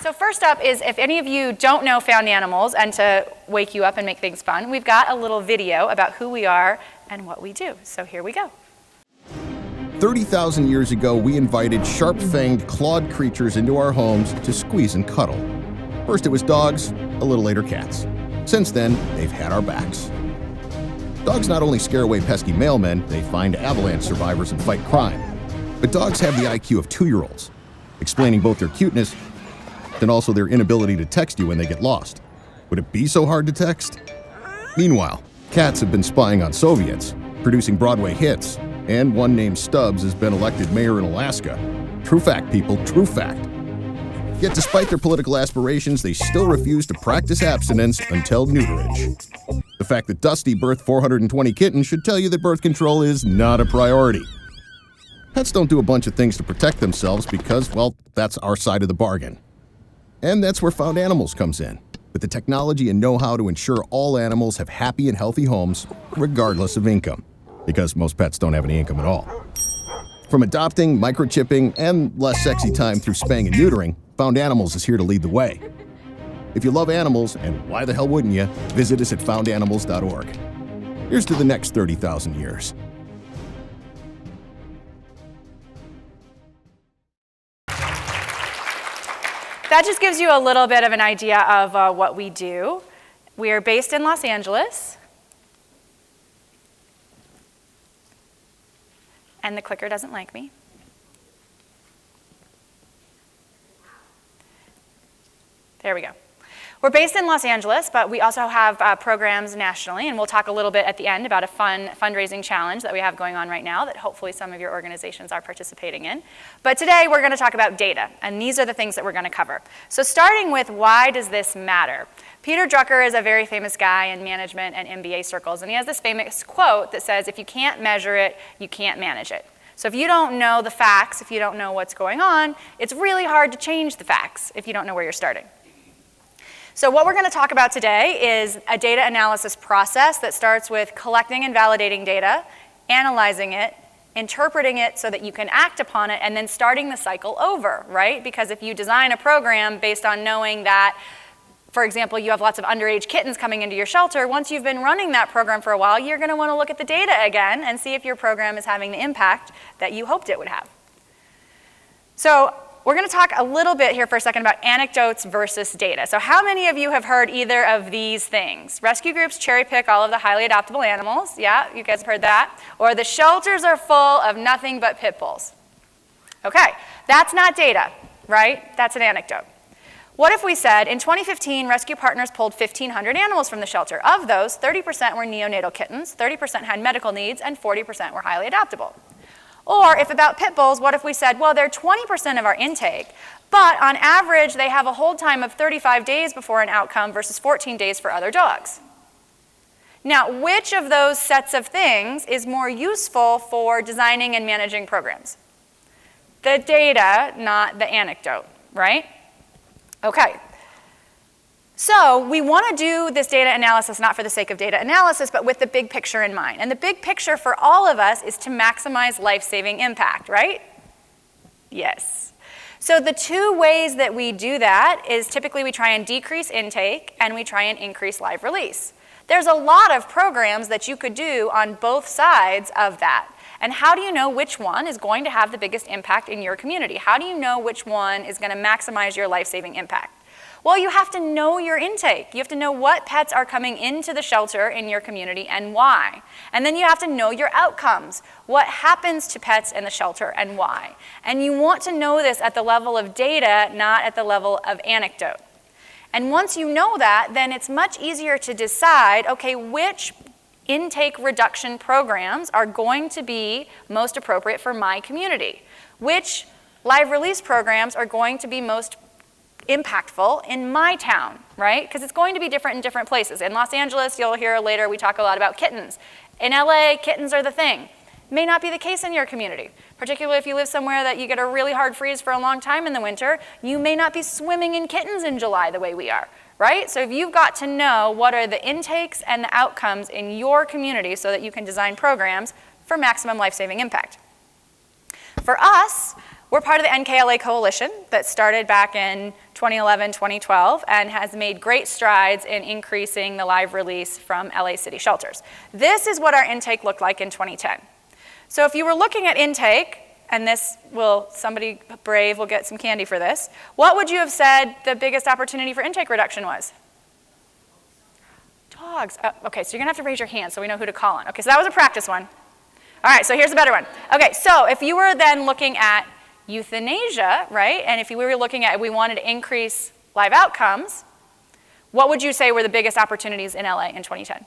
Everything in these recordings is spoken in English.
So first up is, if any of you don't know found animals, and to wake you up and make things fun, we've got a little video about who we are and what we do. So here we go. 30,000 years ago, we invited sharp-fanged, clawed creatures into our homes to squeeze and cuddle. First it was dogs, a little later cats. Since then, they've had our backs. Dogs not only scare away pesky mailmen, they find avalanche survivors and fight crime. But dogs have the IQ of 2-year-olds, explaining both their cuteness and also their inability to text you when they get lost. Would it be so hard to text? Meanwhile, cats have been spying on Soviets, producing Broadway hits, and one named Stubbs has been elected mayor in Alaska. True fact, people, true fact. Yet despite their political aspirations, they still refuse to practice abstinence until neuterage. The fact that Dusty birthed 420 kittens should tell you that birth control is not a priority. Pets don't do a bunch of things to protect themselves because, well, that's our side of the bargain. And that's where Found Animals comes in, with the technology and know-how to ensure all animals have happy and healthy homes, regardless of income, because most pets don't have any income at all. From adopting, microchipping, and less sexy time through spaying and neutering, Found Animals is here to lead the way. If you love animals, and why the hell wouldn't you, visit us at foundanimals.org. Here's to the next 30,000 years. That just gives you a little bit of an idea of what we do. We are based in Los Angeles. And the clicker doesn't like me. There we go. We're based in Los Angeles, but we also have programs nationally, and we'll talk a little bit at the end about a fun fundraising challenge that we have going on right now that hopefully some of your organizations are participating in. But today we're going to talk about data, and these are the things that we're going to cover. So starting with, why does this matter? Peter Drucker is a very famous guy in management and MBA circles, and he has this famous quote that says, if you can't measure it, you can't manage it. So if you don't know the facts, if you don't know what's going on, it's really hard to change the facts if you don't know where you're starting. So what we're going to talk about today is a data analysis process that starts with collecting and validating data, analyzing it, interpreting it so that you can act upon it, and then starting the cycle over, right? Because if you design a program based on knowing that, for example, you have lots of underage kittens coming into your shelter, once you've been running that program for a while, you're going to want to look at the data again and see if your program is having the impact that you hoped it would have. So we're going to talk a little bit here for a second about anecdotes versus data. So how many of you have heard either of these things? Rescue groups cherry pick all of the highly adoptable animals. Yeah, you guys have heard that. Or the shelters are full of nothing but pit bulls. Okay, that's not data, right? That's an anecdote. What if we said, in 2015, rescue partners pulled 1,500 animals from the shelter. Of those, 30% were neonatal kittens, 30% had medical needs, and 40% were highly adoptable. Or if about pit bulls, what if we said, well, they're 20% of our intake, but on average, they have a hold time of 35 days before an outcome versus 14 days for other dogs. Now, which of those sets of things is more useful for designing and managing programs? The data, not the anecdote, right? Okay. So we want to do this data analysis not for the sake of data analysis, but with the big picture in mind. And the big picture for all of us is to maximize life-saving impact, right? Yes. So the two ways that we do that is typically we try and decrease intake and we try and increase live release. There's a lot of programs that you could do on both sides of that. And how do you know which one is going to have the biggest impact in your community? How do you know which one is going to maximize your life-saving impact? Well, you have to know your intake. You have to know what pets are coming into the shelter in your community and why. And then you have to know your outcomes. What happens to pets in the shelter and why? And you want to know this at the level of data, not at the level of anecdote. And once you know that, then it's much easier to decide, okay, which intake reduction programs are going to be most appropriate for my community? Which live release programs are going to be most impactful in my town, right? Because it's going to be different in different places. In Los Angeles, you'll hear later, we talk a lot about kittens. In LA, kittens are the thing. May not be the case in your community, particularly if you live somewhere that you get a really hard freeze for a long time in the winter. You may not be swimming in kittens in July the way we are, right? So if you've got to know what are the intakes and the outcomes in your community so that you can design programs for maximum life-saving impact. For us, We're part of the NKLA coalition that started back in 2011, 2012, and has made great strides in increasing the live release from LA city shelters. This is what our intake looked like in 2010. So if you were looking at intake, and this will, somebody brave will get some candy for this, what would you have said the biggest opportunity for intake reduction was? Dogs. Okay, so you're gonna have to raise your hand so we know who to call on. Okay, so that was a practice one. All right, so here's a better one. Okay, so if you were then looking at euthanasia, right, and if we were looking at, we wanted to increase live outcomes, what would you say were the biggest opportunities in LA in 2010?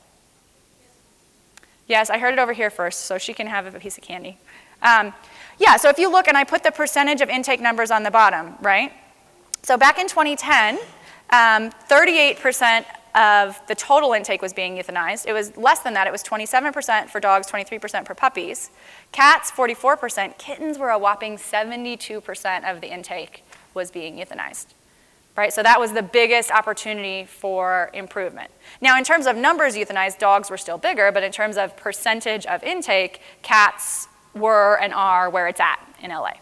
Yes, I heard it over here first, so she can have a piece of candy. Yeah, so if you look, and I put the percentage of intake numbers on the bottom, right? So back in 2010, 38% of the total intake was being euthanized. It was less than that. It was 27% for dogs, 23% for puppies. Cats, 44%. Kittens were a whopping 72% of the intake was being euthanized. Right? So that was the biggest opportunity for improvement. Now, in terms of numbers euthanized, dogs were still bigger, but in terms of percentage of intake, cats were and are where it's at in LA.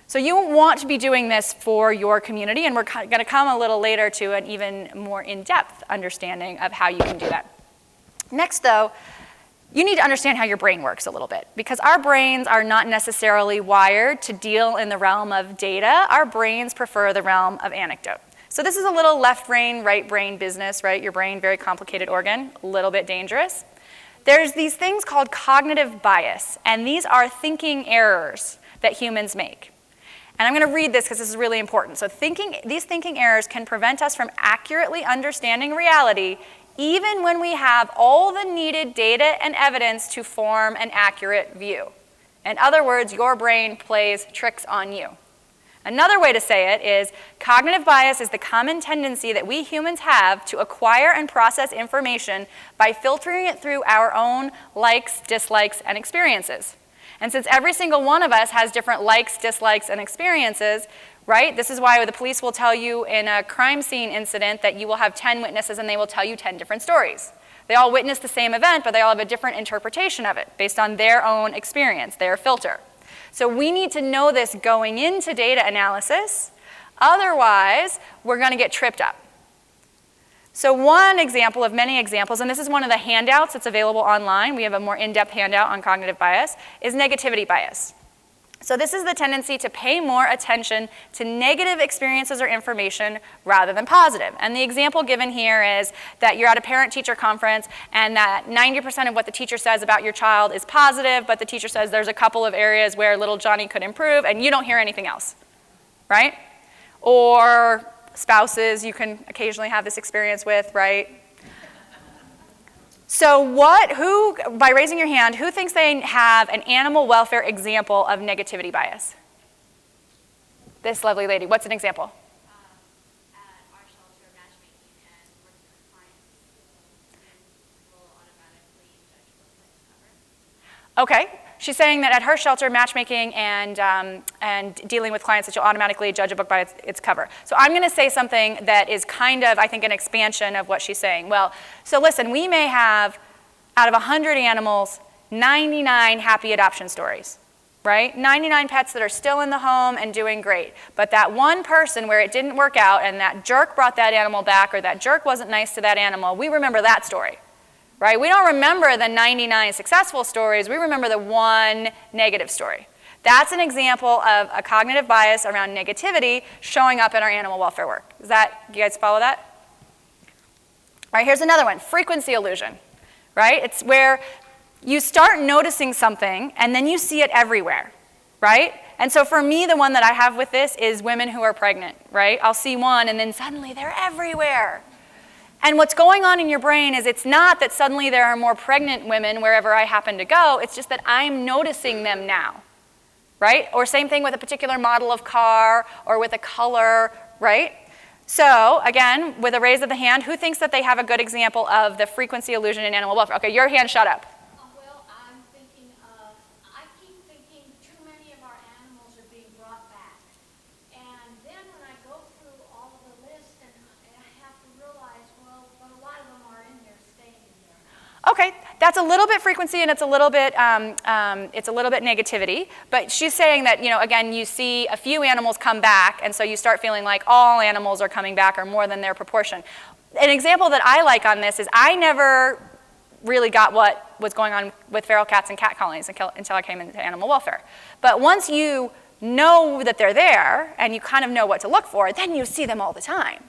So you want to be doing this for your community, and we're going to come a little later to an even more in-depth understanding of how you can do that. Next, though, you need to understand how your brain works a little bit, because our brains are not necessarily wired to deal in the realm of data. Our brains prefer the realm of anecdote. So this is a little left brain, right brain business, right? Your brain, very complicated organ, a little bit dangerous. There's these things called cognitive bias, and these are thinking errors that humans make. And I'm going to read this because this is really important. So these thinking errors can prevent us from accurately understanding reality even when we have all the needed data and evidence to form an accurate view. In other words, your brain plays tricks on you. Another way to say it is cognitive bias is the common tendency that we humans have to acquire and process information by filtering it through our own likes, dislikes, and experiences. And since every single one of us has different likes, dislikes, and experiences, right? This is why the police will tell you in a crime scene incident that you will have 10 witnesses and they will tell you 10 different stories. They all witnessed the same event, but they all have a different interpretation of it based on their own experience, their filter. So we need to know this going into data analysis. Otherwise, we're going to get tripped up. So one example of many examples, and this is one of the handouts that's available online, we have a more in-depth handout on cognitive bias, is negativity bias. So this is the tendency to pay more attention to negative experiences or information rather than positive. And the example given here is that you're at a parent-teacher conference and that 90% of what the teacher says about your child is positive, but the teacher says there's a couple of areas where little Johnny could improve, and you don't hear anything else, right? Or spouses you can occasionally have this experience with, right? So who, by raising your hand, who thinks they have an animal welfare example of negativity bias? This lovely lady. What's an example? At our shelter, matchmaking and working with clients will automatically judge book sites cover. Okay. She's saying that at her shelter, matchmaking and dealing with clients, that you'll automatically judge a book by its cover. So I'm going to say something that is kind of, I think, an expansion of what she's saying. Well, so listen, we may have, out of 100 animals, 99 happy adoption stories, right? 99 pets that are still in the home and doing great. But that one person where it didn't work out and that jerk brought that animal back or that jerk wasn't nice to that animal, we remember that story. Right? We don't remember the 99 successful stories, we remember the one negative story. That's an example of a cognitive bias around negativity showing up in our animal welfare work. Do you guys follow that? All right, here's another one, frequency illusion. Right? It's where you start noticing something and then you see it everywhere. Right? And so for me, the one that I have with this is women who are pregnant. Right? I'll see one and then suddenly they're everywhere. And what's going on in your brain is it's not that suddenly there are more pregnant women wherever I happen to go, it's just that I'm noticing them now, right? Or same thing with a particular model of car or with a color, right? So again, with a raise of the hand, who thinks that they have a good example of the frequency illusion in animal welfare? Okay, your hand shut up. Well, I'm thinking of, I keep thinking too many of our animals are being brought back. And then when I go through all of the lists and I have to realize, well, but a lot of them are in there, staying in there. Okay, That's a little bit frequency and it's a little bit negativity, but she's saying that, again, you see a few animals come back, and so you start feeling like all animals are coming back or more than their proportion. An example that I like on this is I never really got what was going on with feral cats and cat colonies until I came into animal welfare. But once you know that they're there and you kind of know what to look for, then you see them all the time.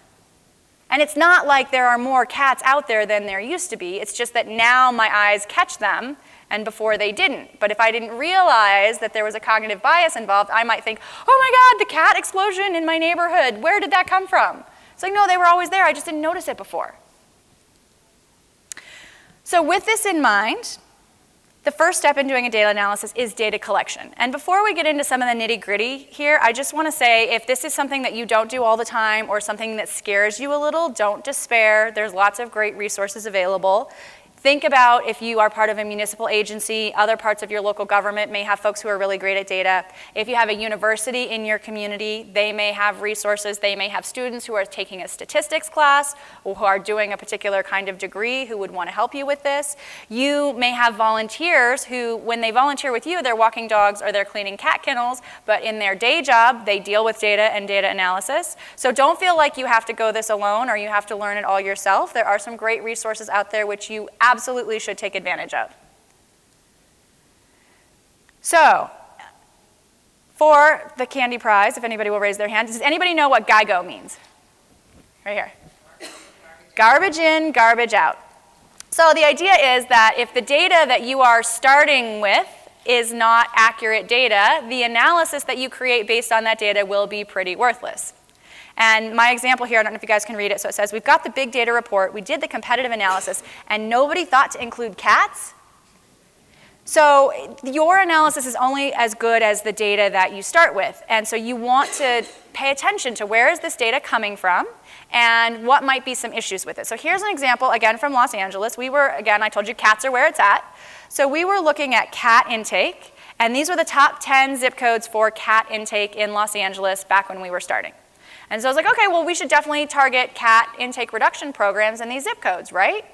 And it's not like there are more cats out there than there used to be. It's just that now my eyes catch them, and before they didn't. But if I didn't realize that there was a cognitive bias involved, I might think, oh my God, the cat explosion in my neighborhood, where did that come from? It's like, no, they were always there, I just didn't notice it before. So with this in mind, the first step in doing a data analysis is data collection. And before we get into some of the nitty-gritty here, I just want to say if this is something that you don't do all the time or something that scares you a little, don't despair. There's lots of great resources available. Think about if you are part of a municipal agency, other parts of your local government may have folks who are really great at data. If you have a university in your community, they may have resources. They may have students who are taking a statistics class or who are doing a particular kind of degree who would want to help you with this. You may have volunteers who, when they volunteer with you, they're walking dogs or they're cleaning cat kennels, but in their day job, they deal with data and data analysis. So don't feel like you have to go this alone or you have to learn it all yourself. There are some great resources out there which you absolutely should take advantage of. So, for the candy prize, if anybody will raise their hand, does anybody know what GIGO means? Right here. Garbage in, garbage out. So the idea is that if the data that you are starting with is not accurate data, the analysis that you create based on that data will be pretty worthless. And my example here, I don't know if you guys can read it, so it says, we've got the big data report, we did the competitive analysis, and nobody thought to include cats. So your analysis is only as good as the data that you start with. And so you want to pay attention to where is this data coming from and what might be some issues with it. So here's an example, again, from Los Angeles. I told you cats are where it's at. So we were looking at cat intake, and these were the top 10 zip codes for cat intake in Los Angeles back when we were starting. And so I was like, okay, well, we should definitely target cat intake reduction programs in these zip codes, right?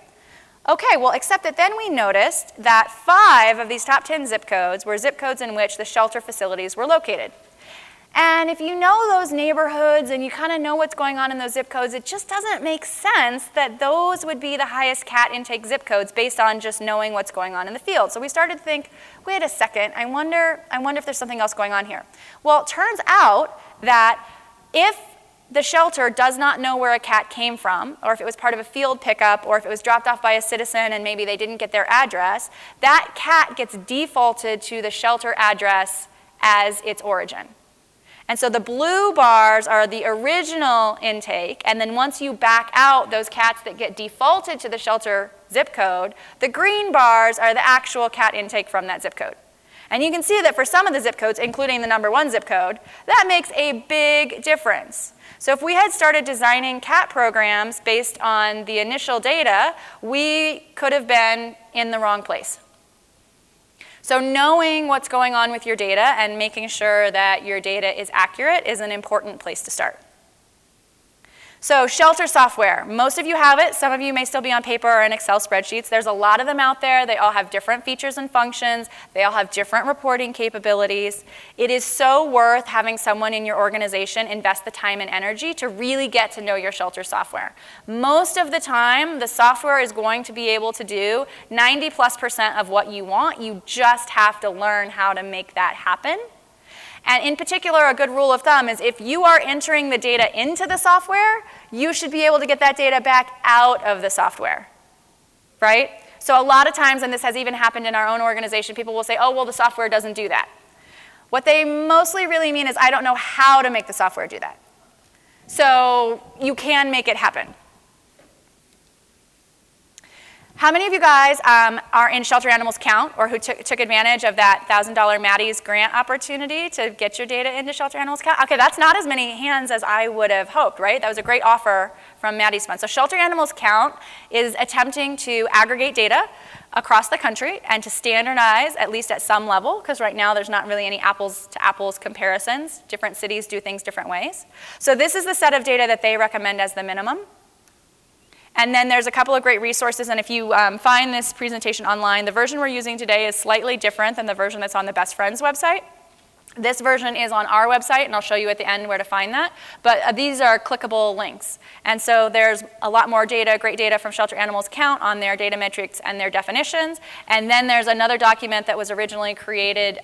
Okay, well, except that then we noticed that 5 of these top 10 zip codes were zip codes in which the shelter facilities were located. And if you know those neighborhoods and you kind of know what's going on in those zip codes, it just doesn't make sense that those would be the highest cat intake zip codes based on just knowing what's going on in the field. So we started to think, wait a second, I wonder if there's something else going on here. Well, it turns out that if the shelter does not know where a cat came from, or if it was part of a field pickup, or if it was dropped off by a citizen and maybe they didn't get their address, that cat gets defaulted to the shelter address as its origin. And so the blue bars are the original intake, and then once you back out those cats that get defaulted to the shelter zip code, the green bars are the actual cat intake from that zip code. And you can see that for some of the zip codes, including the #1 zip code, that makes a big difference. So if we had started designing cat programs based on the initial data, we could have been in the wrong place. So knowing what's going on with your data and making sure that your data is accurate is an important place to start. So shelter software, most of you have it. Some of you may still be on paper or in Excel spreadsheets. There's a lot of them out there. They all have different features and functions. They all have different reporting capabilities. It is so worth having someone in your organization invest the time and energy to really get to know your shelter software. Most of the time, the software is going to be able to do 90+% of what you want. You just have to learn how to make that happen. And in particular, a good rule of thumb is if you are entering the data into the software, you should be able to get that data back out of the software, right? So a lot of times, and this has even happened in our own organization, people will say, oh, well, the software doesn't do that. What they mostly really mean is I don't know how to make the software do that. So you can make it happen. How many of you guys are in Shelter Animals Count or who took advantage of that $1,000 Maddie's grant opportunity to get your data into Shelter Animals Count? Okay, that's not as many hands as I would have hoped, right? That was a great offer from Maddie's fund. So Shelter Animals Count is attempting to aggregate data across the country and to standardize, at least at some level, because right now there's not really any apples to apples comparisons. Different cities do things different ways. So this is the set of data that they recommend as the minimum. And then there's a couple of great resources, and if you find this presentation online, the version we're using today is slightly different than the version that's on the Best Friends website. This version is on our website, and I'll show you at the end where to find that. But these are clickable links. And so there's a lot more data, great data from Shelter Animals Count on their data metrics and their definitions. And then there's another document that was originally created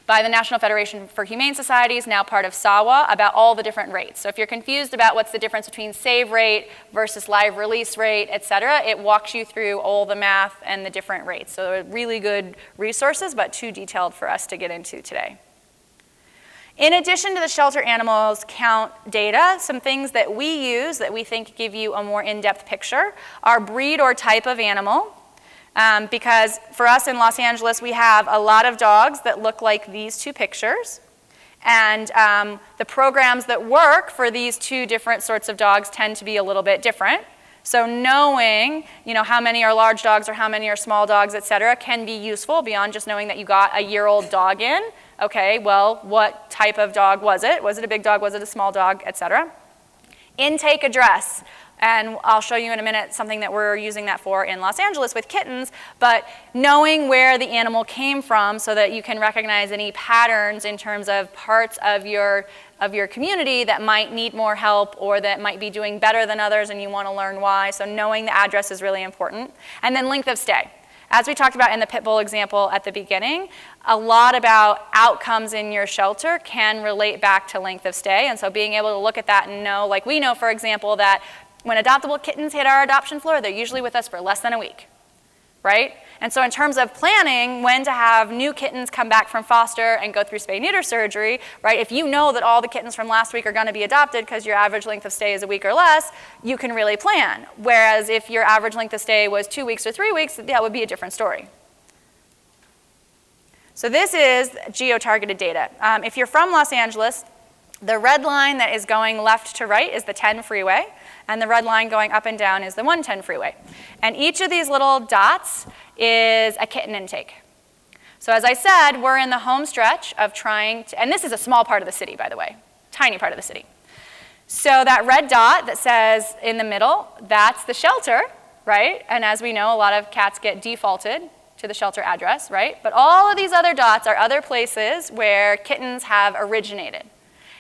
by the National Federation for Humane Societies, now part of SAWA, about all the different rates. So if you're confused about what's the difference between save rate versus live release rate, et cetera, it walks you through all the math and the different rates. So they're really good resources, but too detailed for us to get into today. In addition to the Shelter Animals Count data, some things that we use that we think give you a more in-depth picture are breed or type of animal. Because for us in Los Angeles, we have a lot of dogs that look like these two pictures. And the programs that work for these two different sorts of dogs tend to be a little bit different. So knowing, how many are large dogs or how many are small dogs, et cetera, can be useful beyond just knowing that you got a year-old dog in. Okay, well, what type of dog was it? Was it a big dog? Was it a small dog, et cetera? Intake address. And I'll show you in a minute something that we're using that for in Los Angeles with kittens, but knowing where the animal came from so that you can recognize any patterns in terms of parts of your community that might need more help or that might be doing better than others and you want to learn why. So knowing the address is really important. And then length of stay. As we talked about in the pit bull example at the beginning, a lot about outcomes in your shelter can relate back to length of stay. And so being able to look at that and know, like we know, for example, that when adoptable kittens hit our adoption floor, they're usually with us for less than a week, right? And so in terms of planning when to have new kittens come back from foster and go through spay-neuter surgery, right? If you know that all the kittens from last week are going to be adopted because your average length of stay is a week or less, you can really plan. Whereas if your average length of stay was 2 weeks or 3 weeks, that would be a different story. So this is geo-targeted data. If you're from Los Angeles, the red line that is going left to right is the 10 freeway, and the red line going up and down is the 110 freeway. And each of these little dots is a kitten intake. So as I said, we're in the home stretch of trying to, and this is a small part of the city, by the way, tiny part of the city. So that red dot that says in the middle, that's the shelter, right? And as we know, a lot of cats get defaulted to the shelter address, right? But all of these other dots are other places where kittens have originated.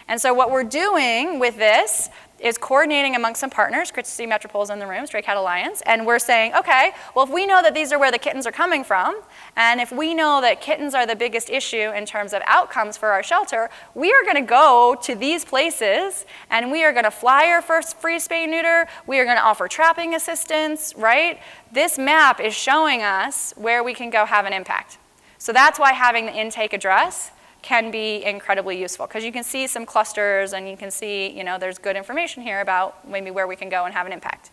And so what we're doing with this is coordinating amongst some partners, Christy Metropol's in the room, Stray Cat Alliance, and we're saying, okay, well, if we know that these are where the kittens are coming from, and if we know that kittens are the biggest issue in terms of outcomes for our shelter, we are going to go to these places, and we are going to flyer for free spay-neuter, we are going to offer trapping assistance, right? This map is showing us where we can go have an impact. So that's why having the intake address can be incredibly useful because you can see some clusters and you can see, there's good information here about maybe where we can go and have an impact.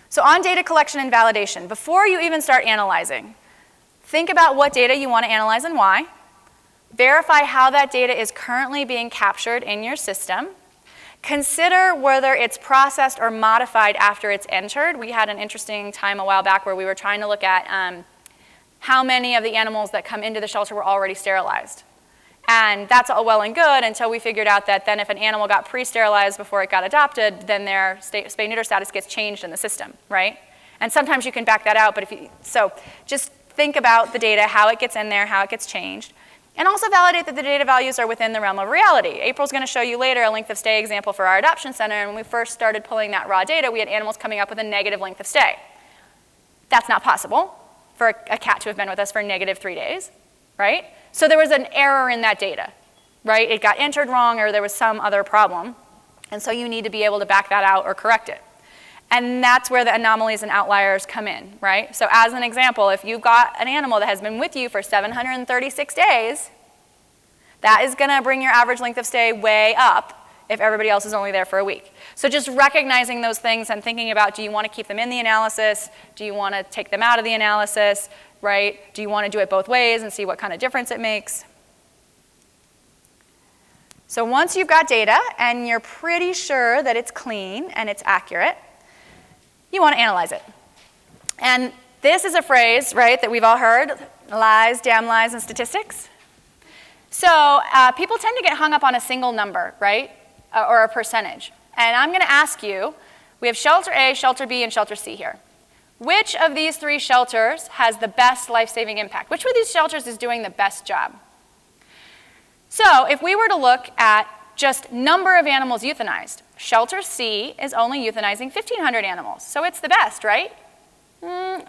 So on data collection and validation, before you even start analyzing, think about what data you want to analyze and why. Verify how that data is currently being captured in your system. Consider whether it's processed or modified after it's entered. We had an interesting time a while back where we were trying to look at how many of the animals that come into the shelter were already sterilized. And that's all well and good until we figured out that then if an animal got pre-sterilized before it got adopted, then their spay-neuter status gets changed in the system, right? And sometimes you can back that out, but so just think about the data, how it gets in there, how it gets changed. And also validate that the data values are within the realm of reality. April's going to show you later a length of stay example for our adoption center, and when we first started pulling that raw data, we had animals coming up with a negative length of stay. That's not possible for a cat to have been with us for -3 days, right? So there was an error in that data, right? It got entered wrong or there was some other problem. And so you need to be able to back that out or correct it. And that's where the anomalies and outliers come in, right? So as an example, if you've got an animal that has been with you for 736 days, that is going to bring your average length of stay way up if everybody else is only there for a week. So just recognizing those things and thinking about, do you want to keep them in the analysis? Do you want to take them out of the analysis, right? Do you want to do it both ways and see what kind of difference it makes? So once you've got data and you're pretty sure that it's clean and it's accurate, you want to analyze it. And this is a phrase, right, that we've all heard, lies, damn lies, and statistics. So people tend to get hung up on a single number, right? Or a percentage. And I'm going to ask you, We have shelter A, shelter B, and shelter C here. Which of these 3 shelters has the best life-saving impact? Which of these shelters is doing the best job? So if we were to look at just number of animals euthanized, shelter C is only euthanizing 1,500 animals. So it's the best, right?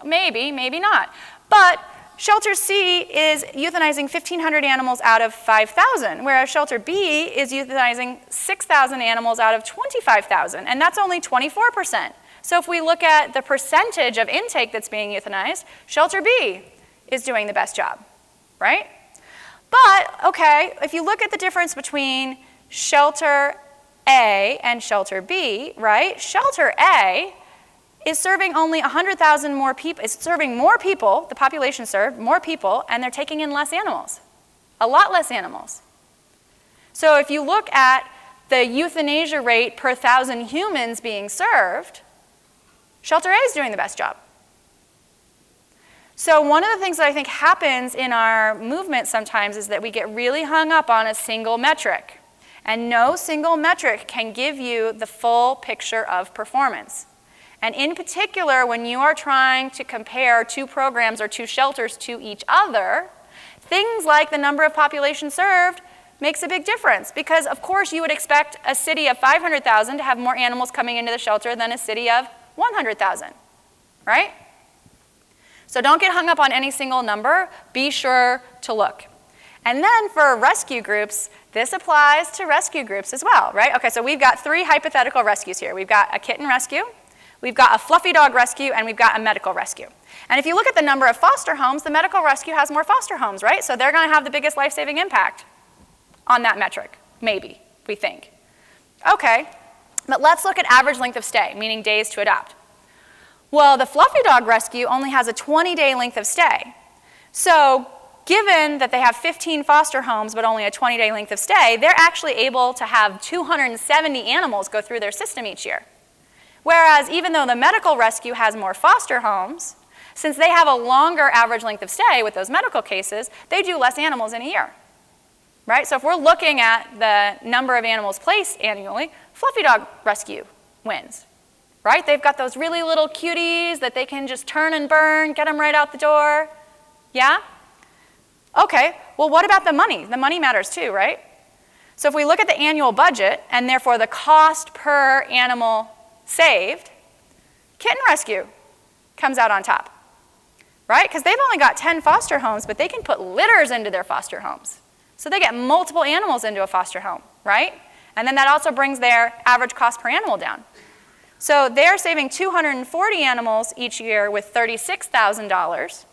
Maybe, maybe not. But shelter C is euthanizing 1,500 animals out of 5,000, whereas shelter B is euthanizing 6,000 animals out of 25,000, and that's only 24%. So if we look at the percentage of intake that's being euthanized, shelter B is doing the best job, right? But, okay, if you look at the difference between shelter A and shelter B, right? Shelter A is serving only 100,000 more people, is serving more people, the population served, more people, and they're taking in less animals, a lot less animals. So if you look at the euthanasia rate per 1,000 humans being served, shelter A is doing the best job. So one of the things that I think happens in our movement sometimes is that we get really hung up on a single metric. And no single metric can give you the full picture of performance. And in particular, when you are trying to compare 2 programs or 2 shelters to each other, things like the number of population served makes a big difference. Because, of course, you would expect a city of 500,000 to have more animals coming into the shelter than a city of 100,000, right? So don't get hung up on any single number. Be sure to look. And then for rescue groups, this applies to rescue groups as well, right? Okay, so we've got 3 hypothetical rescues here. We've got a kitten rescue, we've got a fluffy dog rescue, and we've got a medical rescue. And if you look at the number of foster homes, the medical rescue has more foster homes, right? So they're going to have the biggest life-saving impact on that metric, maybe, we think. Okay, but let's look at average length of stay, meaning days to adopt. Well, the fluffy dog rescue only has a 20-day length of stay. So given that they have 15 foster homes but only a 20-day length of stay, they're actually able to have 270 animals go through their system each year. Whereas even though the medical rescue has more foster homes, since they have a longer average length of stay with those medical cases, they do less animals in a year. Right? So if we're looking at the number of animals placed annually, fluffy dog rescue wins. Right? They've got those really little cuties that they can just turn and burn, get them right out the door. Yeah? Okay, well, what about the money? The money matters too, right? So if we look at the annual budget, and therefore the cost per animal saved, kitten rescue comes out on top, right? Because they've only got 10 foster homes, but they can put litters into their foster homes. So they get multiple animals into a foster home, right? And then that also brings their average cost per animal down. So they're saving 240 animals each year with $36,000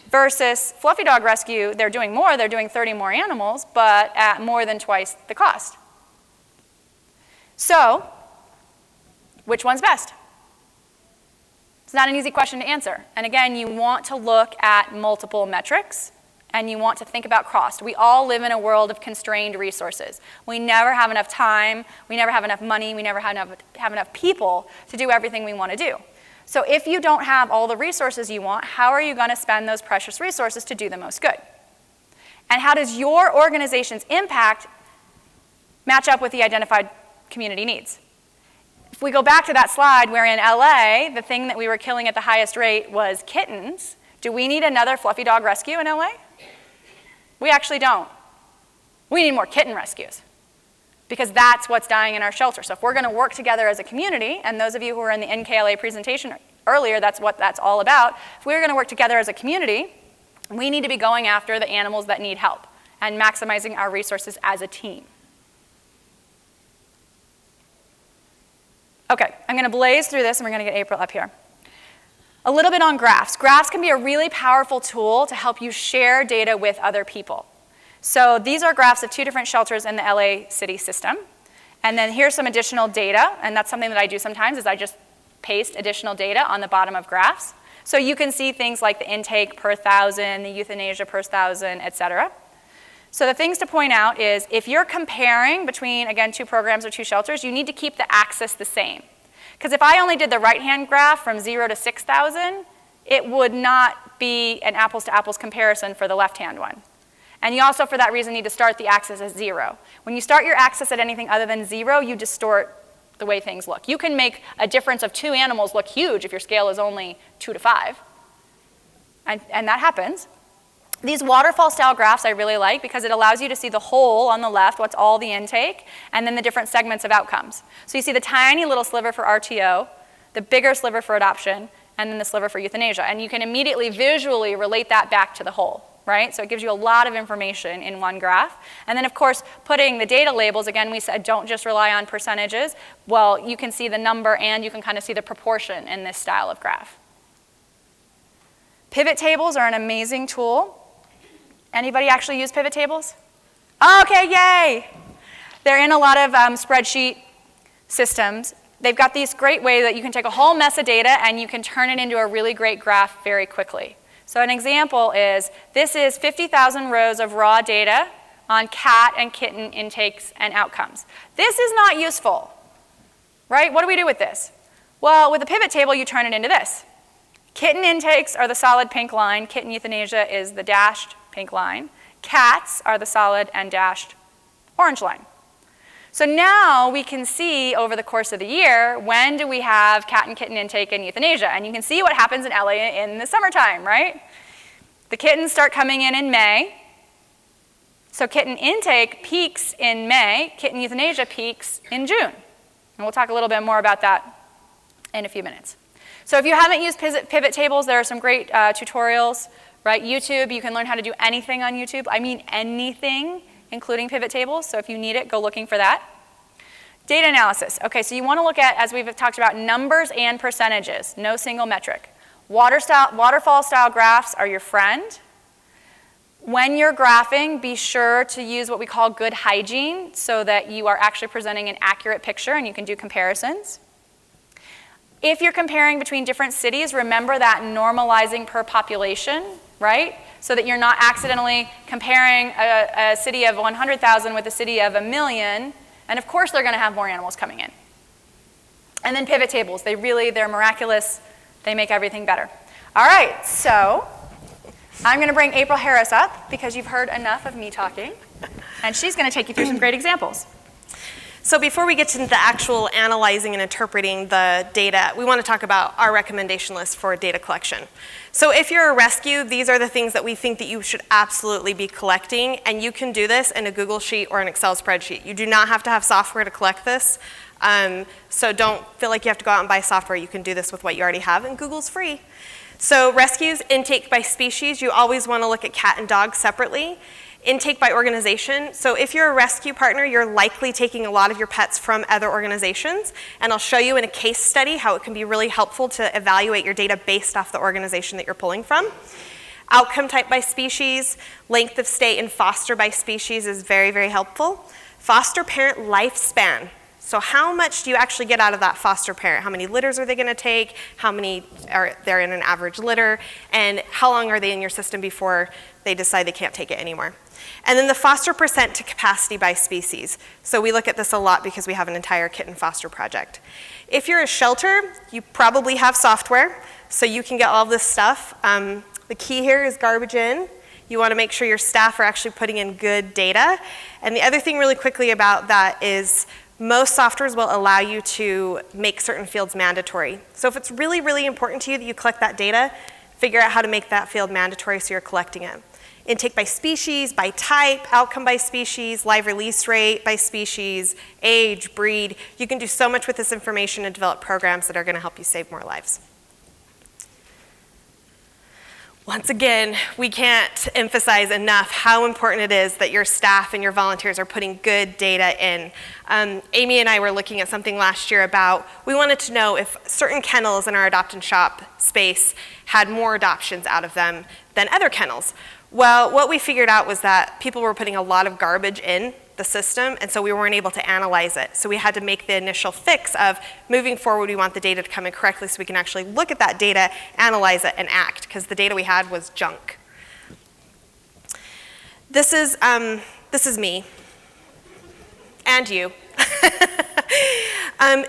versus Fluffy Dog Rescue, they're doing more, they're doing 30 more animals, but at more than twice the cost. So, which one's best? It's not an easy question to answer. And again, you want to look at multiple metrics and you want to think about cost. We all live in a world of constrained resources. We never have enough time, we never have enough money, we never have enough people to do everything we want to do. So if you don't have all the resources you want, how are you going to spend those precious resources to do the most good? And how does your organization's impact match up with the identified community needs? If we go back to that slide where in LA, the thing that we were killing at the highest rate was kittens, do we need another Fluffy Dog Rescue in LA? We actually don't. We need more kitten rescues because that's what's dying in our shelter. So if we're going to work together as a community, and those of you who were in the NKLA presentation earlier, that's what that's all about. If we're going to work together as a community, we need to be going after the animals that need help and maximizing our resources as a team. Okay, I'm going to blaze through this and we're going to get April up here. A little bit on graphs. Graphs can be a really powerful tool to help you share data with other people. So these are graphs of 2 different shelters in the LA city system. And then here's some additional data, and that's something that I do sometimes is I just paste additional data on the bottom of graphs. So you can see things like the intake per 1,000, the euthanasia per 1,000, et cetera. So the things to point out is if you're comparing between, again, 2 programs or 2 shelters, you need to keep the axis the same. Because if I only did the right-hand graph from 0 to 6,000, it would not be an apples-to-apples comparison for the left-hand one. And you also, for that reason, need to start the axis at 0. When you start your axis at anything other than 0, you distort the way things look. You can make a difference of 2 animals look huge if your scale is only 2 to 5. And that happens. These waterfall style graphs I really like because it allows you to see the whole on the left, what's all the intake, and then the different segments of outcomes. So you see the tiny little sliver for RTO, the bigger sliver for adoption, and then the sliver for euthanasia. And you can immediately visually relate that back to the whole, right? So it gives you a lot of information in one graph. And then of course, putting the data labels, again, we said don't just rely on percentages. Well, you can see the number and you can kind of see the proportion in this style of graph. Pivot tables are an amazing tool. Anybody actually use pivot tables? Okay, yay! They're in a lot of spreadsheet systems. They've got these great ways that you can take a whole mess of data and you can turn it into a really great graph very quickly. So an example is, this is 50,000 rows of raw data on cat and kitten intakes and outcomes. This is not useful, right? What do we do with this? Well, with a pivot table, you turn it into this. Kitten intakes are the solid pink line. Kitten euthanasia is the dashed pink line. Cats are the solid and dashed orange line. So now we can see over the course of the year, when do we have cat and kitten intake and euthanasia? And you can see what happens in LA in the summertime, right? The kittens start coming in May. So kitten intake peaks in May, kitten euthanasia peaks in June. And we'll talk a little bit more about that in a few minutes. So if you haven't used pivot tables, there are some great tutorials, right? YouTube, you can learn how to do anything on YouTube. I mean anything, including pivot tables. So if you need it, go looking for that. Data analysis. Okay, so you want to look at, as we've talked about, numbers and percentages, no single metric. Waterfall style graphs are your friend. When you're graphing, be sure to use what we call good hygiene so that you are actually presenting an accurate picture and you can do comparisons. If you're comparing between different cities, remember that normalizing per population, right? So that you're not accidentally comparing a city of 100,000 with a city of 1 million. And of course, they're going to have more animals coming in. And then pivot tables. They're miraculous. They make everything better. All right, so I'm going to bring April Harris up because you've heard enough of me talking. And she's going to take you through some great examples. So before we get to the actual analyzing and interpreting the data, we want to talk about our recommendation list for data collection. So if you're a rescue, these are the things that we think that you should absolutely be collecting, and you can do this in a Google Sheet or an Excel spreadsheet. You do not have to have software to collect this, so don't feel like you have to go out and buy software. You can do this with what you already have, and Google's free. So rescues, intake by species, you always want to look at cat and dog separately. Intake by organization. So if you're a rescue partner, you're likely taking a lot of your pets from other organizations. And I'll show you in a case study how it can be really helpful to evaluate your data based off the organization that you're pulling from. Outcome type by species, length of stay in foster by species is very, very helpful. Foster parent lifespan. So how much do you actually get out of that foster parent? How many litters are they going to take? How many are there in an average litter? And how long are they in your system before they decide they can't take it anymore? And then the foster percent to capacity by species. So we look at this a lot because we have an entire kitten foster project. If you're a shelter, you probably have software, so you can get all this stuff. The key here is garbage in. You want to make sure your staff are actually putting in good data. And the other thing really quickly about that is most softwares will allow you to make certain fields mandatory. So if it's really, really important to you that you collect that data, figure out how to make that field mandatory so you're collecting it. Intake by species, by type, outcome by species, live release rate by species, age, breed. You can do so much with this information and develop programs that are going to help you save more lives. Once again, we can't emphasize enough how important it is that your staff and your volunteers are putting good data in. Aimee and I were looking at something last year about, we wanted to know if certain kennels in our adopt and shop space had more adoptions out of them than other kennels. Well, what we figured out was that people were putting a lot of garbage in the system, and so we weren't able to analyze it. So we had to make the initial fix of moving forward, we want the data to come in correctly so we can actually look at that data, analyze it, and act, because the data we had was junk. This is me, and you.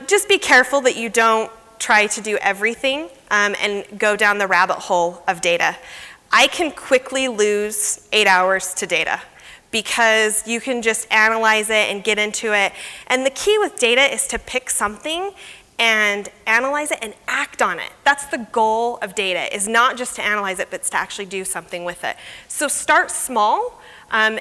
Just be careful that you don't try to do everything and go down the rabbit hole of data. I can quickly lose 8 hours to data. because you can just analyze it and get into it. And the key with data is to pick something and analyze it and act on it. That's the goal of data, is not just to analyze it, but it's to actually do something with it. So start small and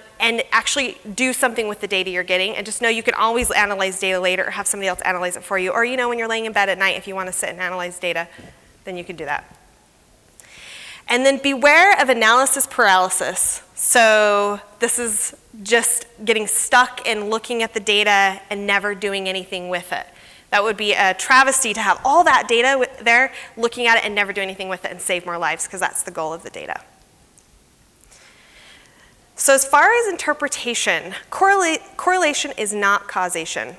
actually do something with the data you're getting, and just know you can always analyze data later or have somebody else analyze it for you. Or when you're laying in bed at night, if you want to sit and analyze data, then you can do that. And then beware of analysis paralysis. So this is just getting stuck in looking at the data and never doing anything with it. That would be a travesty to have all that data there, looking at it and never do anything with it and save more lives, because that's the goal of the data. So as far as interpretation, correlation is not causation.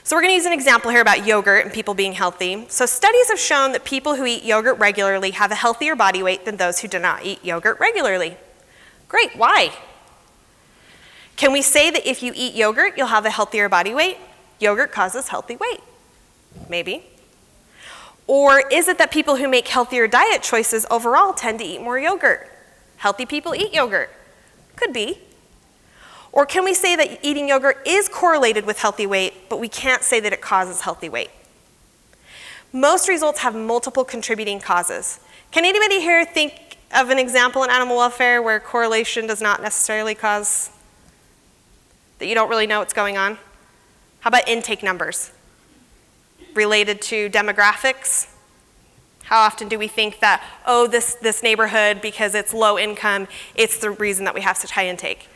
So we're going to use an example here about yogurt and people being healthy. So studies have shown that people who eat yogurt regularly have a healthier body weight than those who do not eat yogurt regularly. Great, why? Can we say that if you eat yogurt, you'll have a healthier body weight? Yogurt causes healthy weight. Maybe. Or is it that people who make healthier diet choices overall tend to eat more yogurt? Healthy people eat yogurt. Could be. Or can we say that eating yogurt is correlated with healthy weight, but we can't say that it causes healthy weight? Most results have multiple contributing causes. Can anybody here think of an example in animal welfare where correlation does not necessarily cause, that you don't really know what's going on? How about intake numbers? Related to demographics? How often do we think that, this neighborhood, because it's low income, it's the reason that we have such high intake?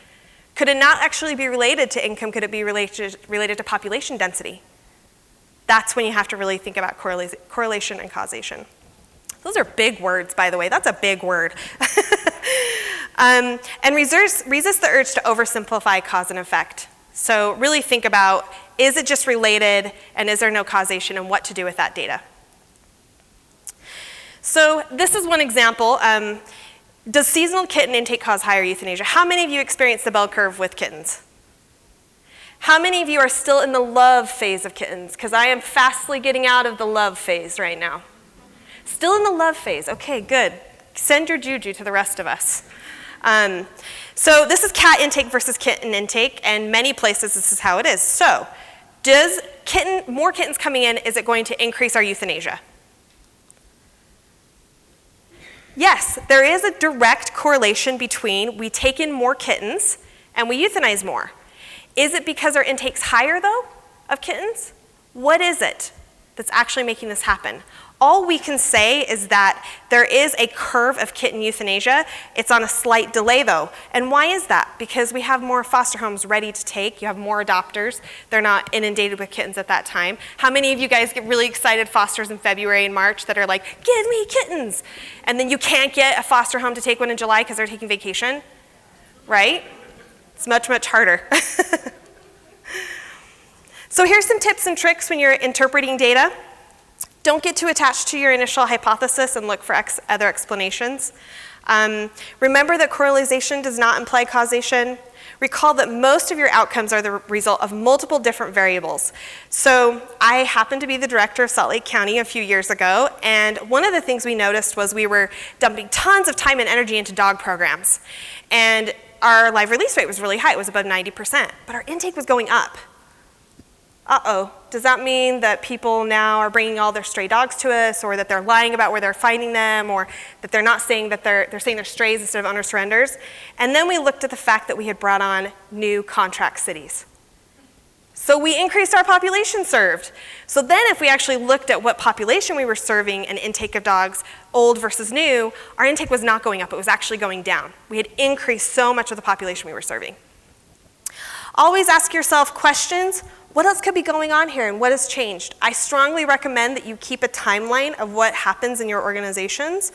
Could it not actually be related to income? Could it be related to population density? That's when you have to really think about correlation and causation. Those are big words, by the way. That's a big word. And resist the urge to oversimplify cause and effect. So really think about, is it just related, and is there no causation, and what to do with that data? So this is one example. Does seasonal kitten intake cause higher euthanasia? How many of you experience the bell curve with kittens? How many of you are still in the love phase of kittens? Because I am fastly getting out of the love phase right now. Still in the love phase. Okay, good. Send your juju to the rest of us. So this is cat intake versus kitten intake, and many places this is how it is. So does more kittens coming in, is it going to increase our euthanasia? Yes, there is a direct correlation between we take in more kittens and we euthanize more. Is it because our intake's higher, though, of kittens? What is it that's actually making this happen? All we can say is that there is a curve of kitten euthanasia. It's on a slight delay, though. And why is that? Because we have more foster homes ready to take. You have more adopters. They're not inundated with kittens at that time. How many of you guys get really excited fosters in February and March that are like, give me kittens? And then you can't get a foster home to take one in July because they're taking vacation, right? It's much, much harder. So here's some tips and tricks when you're interpreting data. Don't get too attached to your initial hypothesis and look for other explanations. Remember that correlation does not imply causation. Recall that most of your outcomes are the result of multiple different variables. So I happened to be the director of Salt Lake County a few years ago, and one of the things we noticed was we were dumping tons of time and energy into dog programs. And our live release rate was really high. It was above 90%, but our intake was going up. Uh-oh, does that mean that people now are bringing all their stray dogs to us, or that they're lying about where they're finding them, or that they're not saying that they're saying they're strays instead of owner surrenders? And then we looked at the fact that we had brought on new contract cities. So we increased our population served. So then if we actually looked at what population we were serving and intake of dogs, old versus new, our intake was not going up, it was actually going down. We had increased so much of the population we were serving. Always ask yourself questions. What else could be going on here, and what has changed? I strongly recommend that you keep a timeline of what happens in your organizations,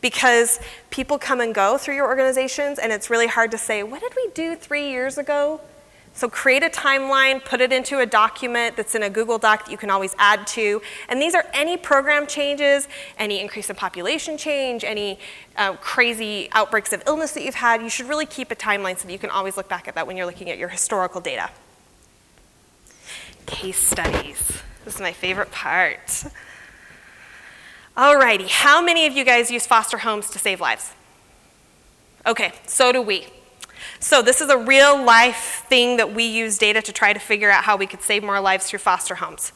because people come and go through your organizations, and it's really hard to say, what did we do 3 years ago? So create a timeline, put it into a document that's in a Google Doc that you can always add to, and these are any program changes, any increase in population change, any crazy outbreaks of illness that you've had. You should really keep a timeline so that you can always look back at that when you're looking at your historical data. Case studies. This is my favorite part. Alrighty, how many of you guys use foster homes to save lives? Okay, so do we. So this is a real life thing that we use data to try to figure out how we could save more lives through foster homes.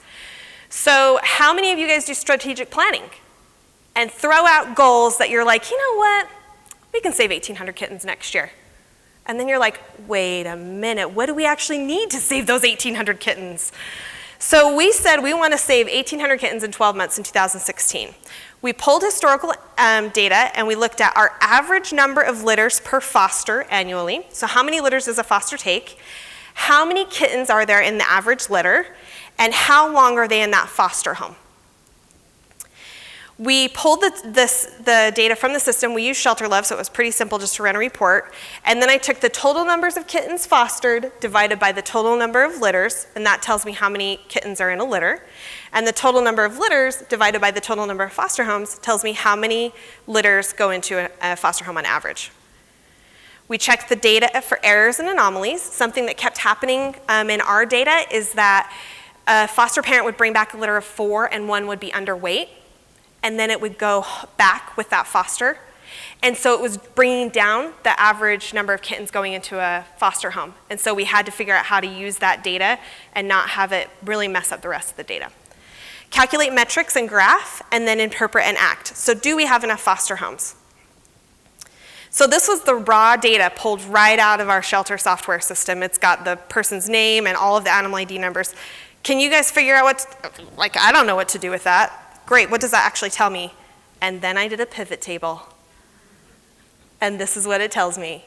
So how many of you guys do strategic planning and throw out goals that you're like, you know what, we can save 1,800 kittens next year? And then you're like, wait a minute, what do we actually need to save those 1,800 kittens? So we said we want to save 1,800 kittens in 12 months in 2016. We pulled historical data and we looked at our average number of litters per foster annually. So how many litters does a foster take? How many kittens are there in the average litter? And how long are they in that foster home? We pulled the data from the system. We used Shelter Love, so it was pretty simple just to run a report. And then I took the total numbers of kittens fostered divided by the total number of litters, and that tells me how many kittens are in a litter. And the total number of litters divided by the total number of foster homes tells me how many litters go into a foster home on average. We checked the data for errors and anomalies. Something that kept happening in our data is that a foster parent would bring back a litter of 4 and one would be underweight, and then it would go back with that foster. And so it was bringing down the average number of kittens going into a foster home. And so we had to figure out how to use that data and not have it really mess up the rest of the data. Calculate metrics and graph, and then interpret and act. So do we have enough foster homes? So this was the raw data pulled right out of our shelter software system. It's got the person's name and all of the animal ID numbers. Can you guys figure out I don't know what to do with that. Great, what does that actually tell me? And then I did a pivot table. And this is what it tells me.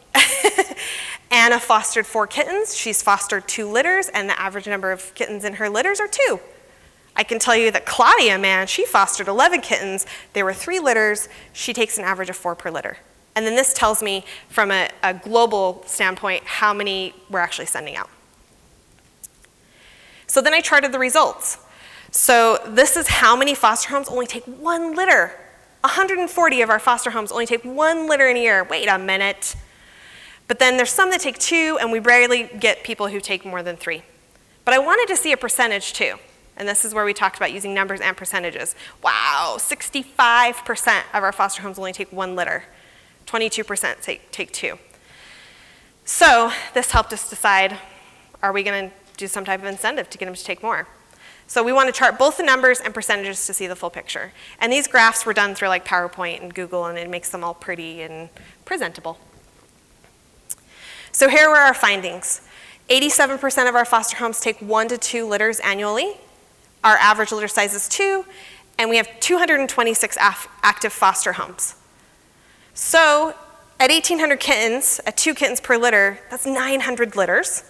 Anna fostered 4 kittens. She's fostered 2 litters, and the average number of kittens in her litters are 2. I can tell you that Claudia, man, she fostered 11 kittens. There were 3 litters. She takes an average of 4 per litter. And then this tells me from a global standpoint how many we're actually sending out. So then I charted the results. So this is how many foster homes only take 1 litter. 140 of our foster homes only take 1 litter in a year. Wait a minute. But then there's some that take 2, and we rarely get people who take more than 3. But I wanted to see a percentage too. And this is where we talked about using numbers and percentages. Wow, 65% of our foster homes only take 1 litter. 22% take 2. So this helped us decide, are we going to do some type of incentive to get them to take more? So we want to chart both the numbers and percentages to see the full picture. And these graphs were done through like PowerPoint and Google, and it makes them all pretty and presentable. So here were our findings. 87% of our foster homes take 1 to 2 litters annually. Our average litter size is 2, and we have 226 active foster homes. So at 1,800 kittens, at 2 kittens per litter, that's 900 litters.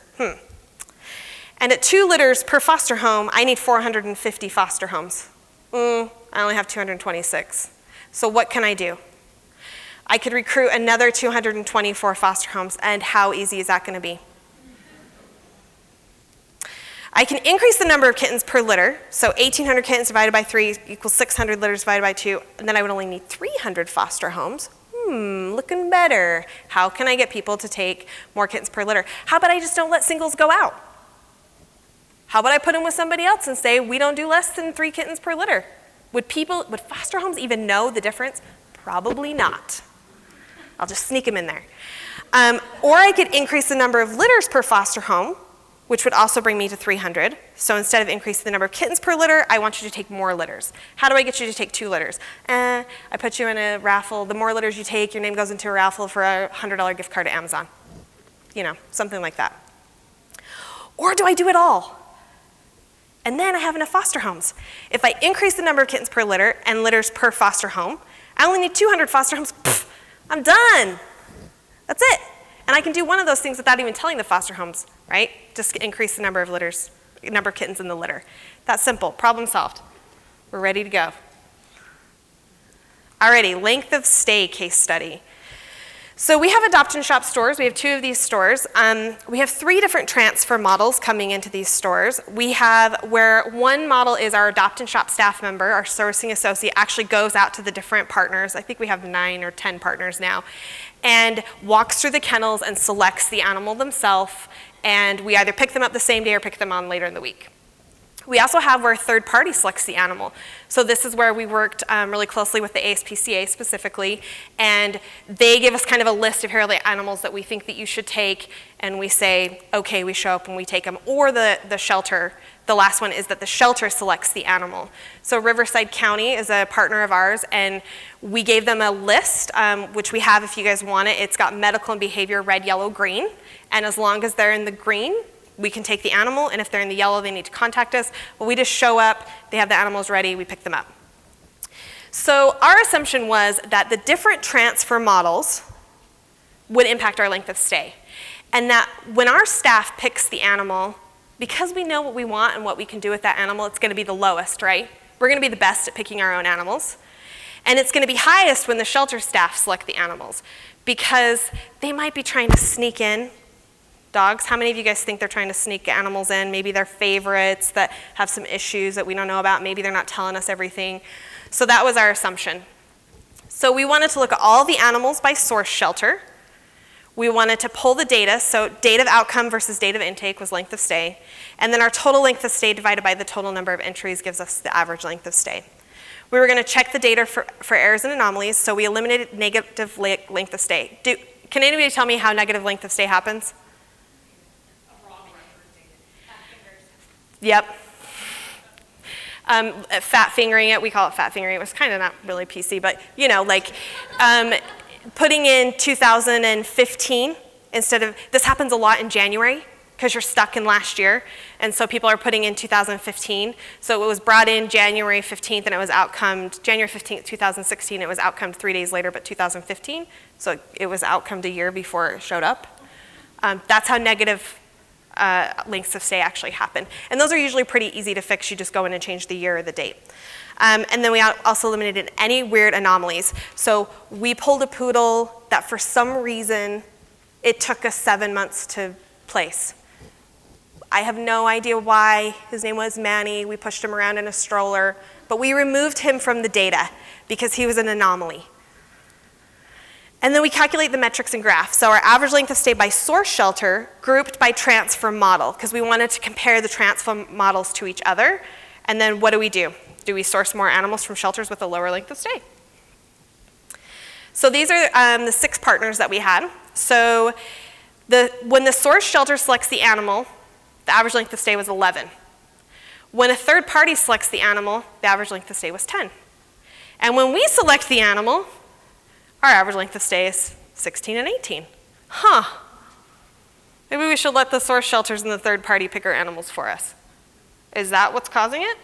And at 2 litters per foster home, I need 450 foster homes. I only have 226. So what can I do? I could recruit another 224 foster homes, and how easy is that going to be? I can increase the number of kittens per litter. So 1,800 kittens divided by 3 equals 600 litters divided by 2, and then I would only need 300 foster homes. Looking better. How can I get people to take more kittens per litter? How about I just don't let singles go out? How about I put them with somebody else and say, we don't do less than 3 kittens per litter? Would foster homes even know the difference? Probably not. I'll just sneak them in there. Or I could increase the number of litters per foster home, which would also bring me to 300. So instead of increasing the number of kittens per litter, I want you to take more litters. How do I get you to take 2 litters? I put you in a raffle. The more litters you take, your name goes into a raffle for a $100 gift card to Amazon. You know, something like that. Or do I do it all? And then I have enough foster homes. If I increase the number of kittens per litter and litters per foster home, I only need 200 foster homes. I'm done. That's it. And I can do one of those things without even telling the foster homes, right? Just increase the number of kittens in the litter. That's simple. Problem solved. We're ready to go. Alrighty, length of stay case study. So we have adoption shop stores. We have 2 of these stores. We have 3 different transfer models coming into these stores. We have where one model is our adoption shop staff member, our sourcing associate, actually goes out to the different partners. I think we have 9 or 10 partners now, and walks through the kennels and selects the animal themselves, and we either pick them up the same day or pick them on later in the week. We also have where third party selects the animal. So this is where we worked really closely with the ASPCA specifically, and they give us kind of a list of here are the animals that we think that you should take, and we say, okay, we show up and we take them. Or the shelter, the last one is that the shelter selects the animal. So Riverside County is a partner of ours, and we gave them a list, which we have if you guys want it. It's got medical and behavior, red, yellow, green, and as long as they're in the green, we can take the animal, and if they're in the yellow, they need to contact us. But we just show up, they have the animals ready, we pick them up. So our assumption was that the different transfer models would impact our length of stay. And that when our staff picks the animal, because we know what we want and what we can do with that animal, it's gonna be the lowest, right? We're gonna be the best at picking our own animals. And it's gonna be highest when the shelter staff select the animals, because they might be trying to sneak in dogs. How many of you guys think they're trying to sneak animals in? Maybe they're favorites that have some issues that we don't know about. Maybe they're not telling us everything. So that was our assumption. So we wanted to look at all the animals by source shelter. We wanted to pull the data, so date of outcome versus date of intake was length of stay. And then our total length of stay divided by the total number of entries gives us the average length of stay. We were going to check the data for errors and anomalies, so we eliminated negative length of stay. Can anybody tell me how negative length of stay happens? Yep. Fat fingering it, we call it fat fingering. It was kind of not really PC, but you know, like putting in 2015 instead of, this happens a lot in January because you're stuck in last year, and so people are putting in 2015. So it was brought in January 15th and it was outcomed, January 15th, 2016, it was outcomed 3 days later, but 2015. So it was outcomed a year before it showed up. That's how negative lengths of stay actually happen. And those are usually pretty easy to fix. You just go in and change the year or the date. And then we also eliminated any weird anomalies. So we pulled a poodle that for some reason it took us 7 months to place. I have no idea why. His name was Maddie. We pushed him around in a stroller, but we removed him from the data because he was an anomaly. And then we calculate the metrics and graphs. So our average length of stay by source shelter grouped by transfer model, because we wanted to compare the transfer models to each other. And then what do? Do we source more animals from shelters with a lower length of stay? So these are the 6 partners that we had. So when the source shelter selects the animal, the average length of stay was 11. When a third party selects the animal, the average length of stay was 10. And when we select the animal, our average length of stay is 16 and 18. Huh. Maybe we should let the source shelters and the third party pick our animals for us. Is that what's causing it?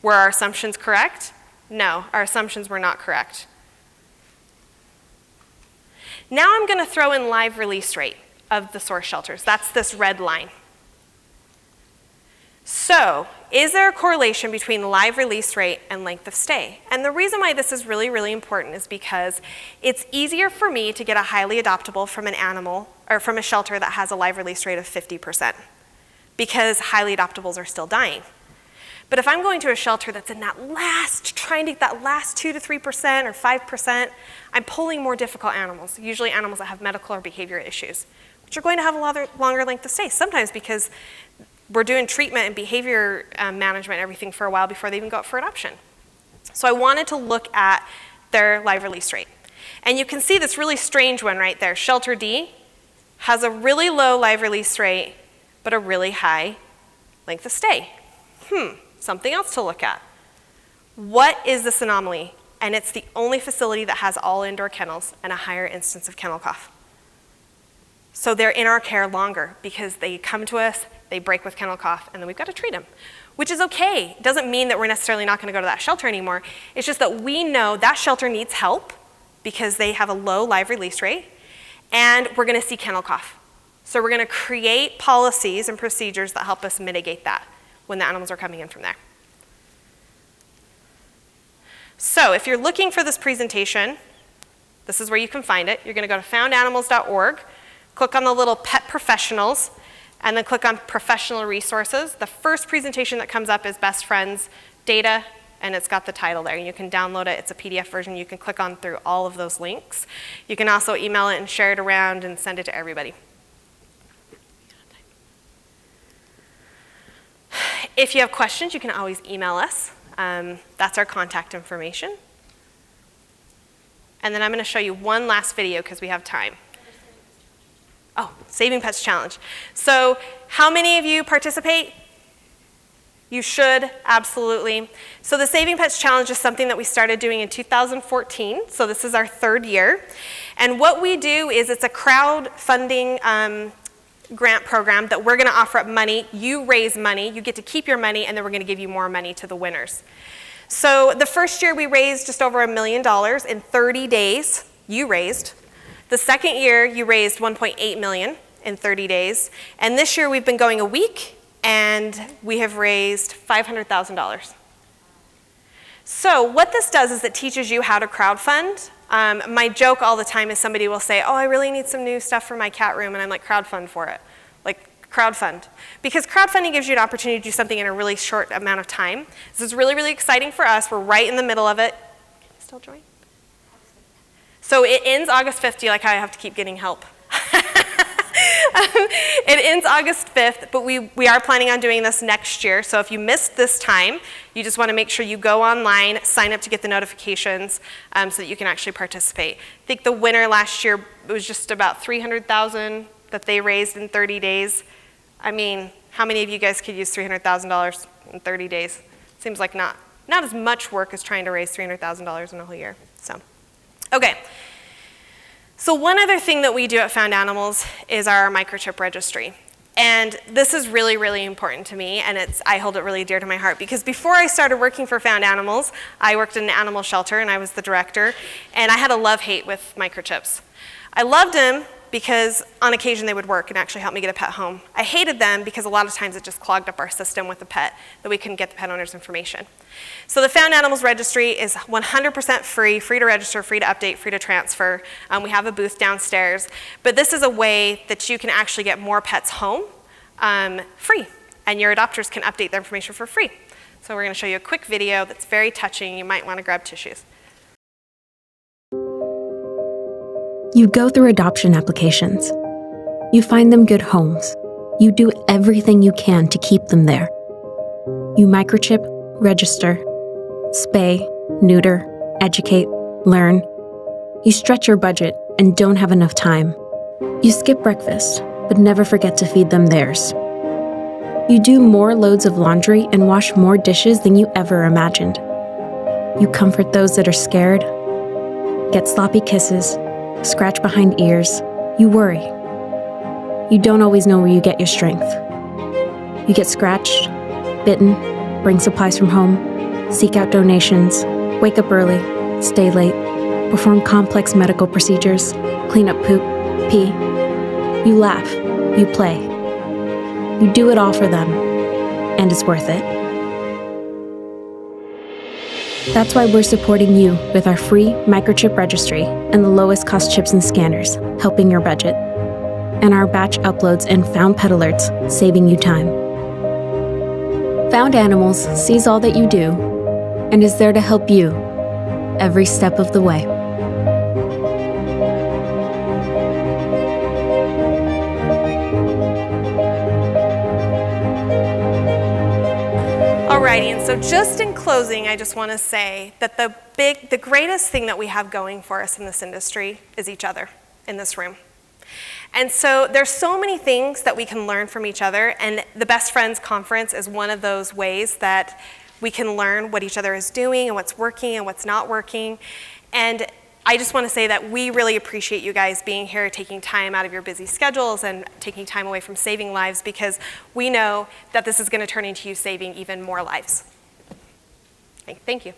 Were our assumptions correct? No, our assumptions were not correct. Now I'm going to throw in live release rate of the source shelters. That's this red line. So, is there a correlation between live release rate and length of stay? And the reason why this is really, really important is because it's easier for me to get a highly adoptable from an animal or from a shelter that has a live release rate of 50%, because highly adoptables are still dying. But if I'm going to a shelter that's in that last, trying to get that last 2 to 3% or 5%, I'm pulling more difficult animals, usually animals that have medical or behavior issues, which are going to have a longer length of stay, sometimes because we're doing treatment and behavior management and everything for a while before they even go up for adoption. So I wanted to look at their live release rate. And you can see this really strange one right there. Shelter D has a really low live release rate, but a really high length of stay. Something else to look at. What is this anomaly? And it's the only facility that has all indoor kennels and a higher instance of kennel cough. So they're in our care longer because they come to us, they break with kennel cough, and then we've got to treat them, which is okay. It doesn't mean that we're necessarily not going to go to that shelter anymore. It's just that we know that shelter needs help because they have a low live release rate, and we're going to see kennel cough. So we're going to create policies and procedures that help us mitigate that when the animals are coming in from there. So if you're looking for this presentation, this is where you can find it. You're going to go to foundanimals.org, click on the little pet professionals, and then click on professional resources. The first presentation that comes up is Best Friends Data, and it's got the title there. You can download it. It's a PDF version. You can click on through all of those links. You can also email it and share it around and send it to everybody. If you have questions, you can always email us. That's our contact information. And then I'm going to show you one last video because we have time. Oh, Saving Pets Challenge. So how many of you participate? You should, absolutely. So the Saving Pets Challenge is something that we started doing in 2014. So this is our 3rd year. And what we do is it's a crowdfunding grant program that we're going to offer up money. You raise money, you get to keep your money, and then we're going to give you more money to the winners. So the first year we raised just over $1 million in 30 days. You raised. The second year you raised $1.8 million in 30 days. And this year we've been going a week, and we have raised $500,000. So what this does is it teaches you how to crowdfund. My joke all the time is somebody will say, oh, I really need some new stuff for my cat room, and I'm like, crowdfund for it. Like, crowdfund. Because crowdfunding gives you an opportunity to do something in a really short amount of time. This is really, really exciting for us. We're right in the middle of it. Can you still join? So it ends August 5th. Do you like how I have to keep getting help? It ends August 5th, but we are planning on doing this next year. So if you missed this time, you just want to make sure you go online, sign up to get the notifications so that you can actually participate. I think the winner last year was just about $300,000 that they raised in 30 days. I mean, how many of you guys could use $300,000 in 30 days? Seems like not as much work as trying to raise $300,000 in a whole year. So, okay. So one other thing that we do at Found Animals is our microchip registry. And this is really, really important to me, and I hold it really dear to my heart, because before I started working for Found Animals, I worked in an animal shelter, and I was the director, and I had a love-hate with microchips. I loved them because on occasion they would work and actually help me get a pet home. I hated them because a lot of times it just clogged up our system with the pet, that we couldn't get the pet owner's information. So the Found Animals Registry is 100% free to register, free to update, free to transfer. We have a booth downstairs. But this is a way that you can actually get more pets home free, and your adopters can update their information for free. So we're going to show you a quick video that's very touching. You might want to grab tissues. You go through adoption applications. You find them good homes. You do everything you can to keep them there. You microchip, register, spay, neuter, educate, learn. You stretch your budget and don't have enough time. You skip breakfast, but never forget to feed them theirs. You do more loads of laundry and wash more dishes than you ever imagined. You comfort those that are scared, get sloppy kisses, scratch behind ears. You worry. You don't always know where you get your strength. You get scratched, bitten, bring supplies from home, seek out donations, wake up early, stay late, perform complex medical procedures, clean up poop, pee. You laugh, you play. You do it all for them, and it's worth it. That's why we're supporting you with our free microchip registry and the lowest cost chips and scanners, helping your budget. And our batch uploads and found pet alerts, saving you time. Found Animals sees all that you do and is there to help you every step of the way. Alrighty, and so just in closing, I just want to say that the greatest thing that we have going for us in this industry is each other in this room. And so there's so many things that we can learn from each other, and the Best Friends Conference is one of those ways that we can learn what each other is doing and what's working and what's not working. And I just want to say that we really appreciate you guys being here, taking time out of your busy schedules and taking time away from saving lives, because we know that this is going to turn into you saving even more lives. Thank you.